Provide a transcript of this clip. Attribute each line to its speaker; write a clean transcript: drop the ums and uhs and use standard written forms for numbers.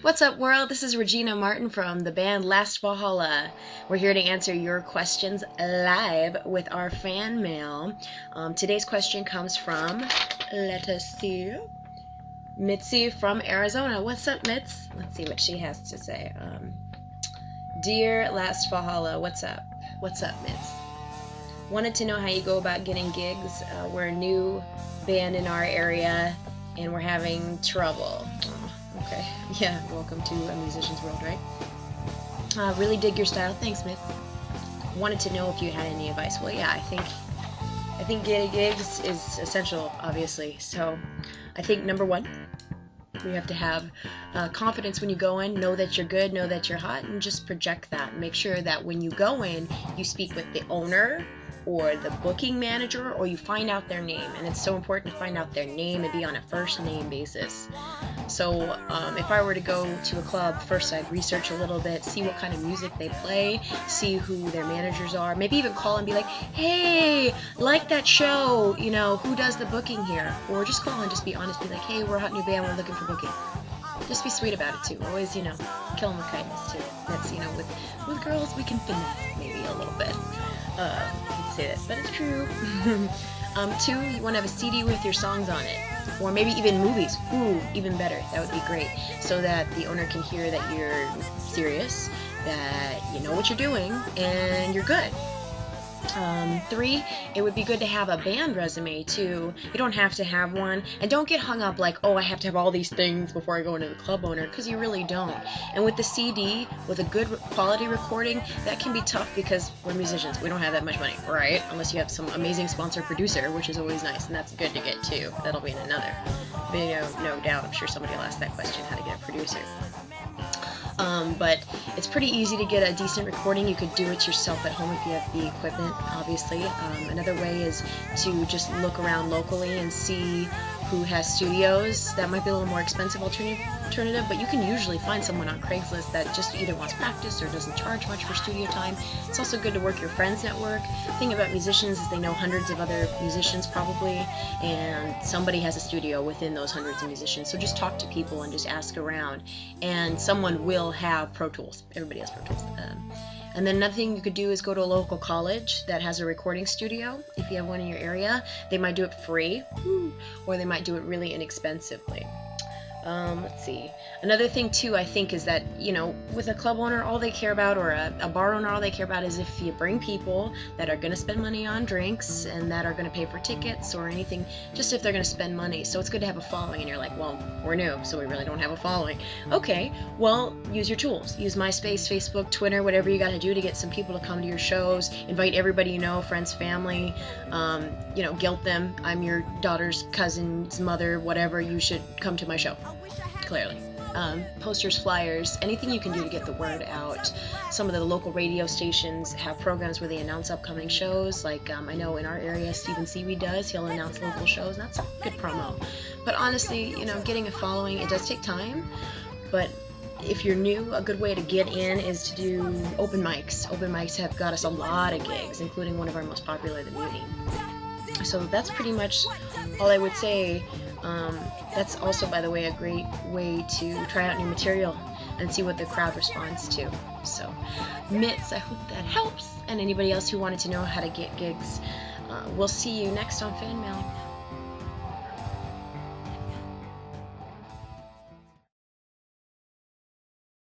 Speaker 1: What's up, world? This is Regina Martin from the band Last Valhalla. We're here to answer your questions live with our fan mail. Today's question comes from, let us see, Mitzi from Arizona. What's up, Mitz? Let's see what she has to say. Dear Last Valhalla, what's up? What's up, Mitz? Wanted to know how you go about getting gigs. We're a new band in our area and we're having trouble. Okay, yeah, welcome to a musician's world, right? Really dig your style. Thanks, Smith. Wanted to know if you had any advice. Well, yeah, I think getting gigs is essential, obviously. So I think number one, you have to have confidence when you go in, know that you're good, know that you're hot, and just project that. Make sure that when you go in, you speak with the owner or the booking manager, or you find out their name. And it's so important to find out their name and be on a first name basis. So if I were to go to a club, first I'd research a little bit, see what kind of music they play, see who their managers are, maybe even call and be like, hey, like that show, you know, who does the booking here? Or just call and just be honest, be like, hey, we're a hot new band, we're looking for booking. Just be sweet about it too. Always, you know, kill them with kindness too. That's, you know, with girls we can finesse maybe a little bit. I hate to say this, but it's true. Two, you want to have a CD with your songs on it, or maybe even movies. Ooh, even better. That would be great, so that the owner can hear that you're serious, that you know what you're doing, and you're good. Three, it would be good to have a band resume too. You don't have to have one, and don't get hung up like, oh, I have to have all these things before I go into the club owner, because you really don't. And with the CD, with a good quality recording, that can be tough because we're musicians. We don't have that much money, right? Unless you have some amazing sponsor producer, which is always nice, and that's good to get too. That'll be in another video, no doubt. I'm sure somebody will ask that question, how to get a producer. But it's pretty easy to get a decent recording. You could do it yourself at home if you have the equipment, obviously. Another way is to just look around locally and see who has studios. That might be a little more expensive alternative, but you can usually find someone on Craigslist that just either wants practice or doesn't charge much for studio time. It's also good to work your friends' network. The thing about musicians is they know hundreds of other musicians probably, and somebody has a studio within those hundreds of musicians. So just talk to people and just ask around, and someone will have Pro Tools. Everybody has Pro Tools. And then another thing you could do is go to a local college that has a recording studio. If you have one in your area, they might do it free, or they might do it really inexpensively. Let's see. Another thing too, I think, is that, you know, with a club owner, all they care about, or a bar owner, all they care about is if you bring people that are going to spend money on drinks and that are going to pay for tickets or anything, just if they're going to spend money. So it's good to have a following, and you're like, well, we're new, so we really don't have a following. Okay, well, use your tools. Use MySpace, Facebook, Twitter, whatever you got to do to get some people to come to your shows. Invite everybody you know, friends, family, you know, guilt them. I'm your daughter's cousin's mother, whatever, you should come to my show. Clearly. Posters, flyers, anything you can do to get the word out. Some of the local radio stations have programs where they announce upcoming shows. Like I know in our area, Stephen Seaweed does. He'll announce local shows, and that's a good promo. But honestly, you know, getting a following, it does take time. But if you're new, a good way to get in is to do open mics. Open mics have got us a lot of gigs, including one of our most popular, the Mutiny. So that's pretty much all I would say. That's also, by the way, a great way to try out new material and see what the crowd responds to. So, Mitz, I hope that helps. And anybody else who wanted to know how to get gigs, we'll see you next on Fan Mail.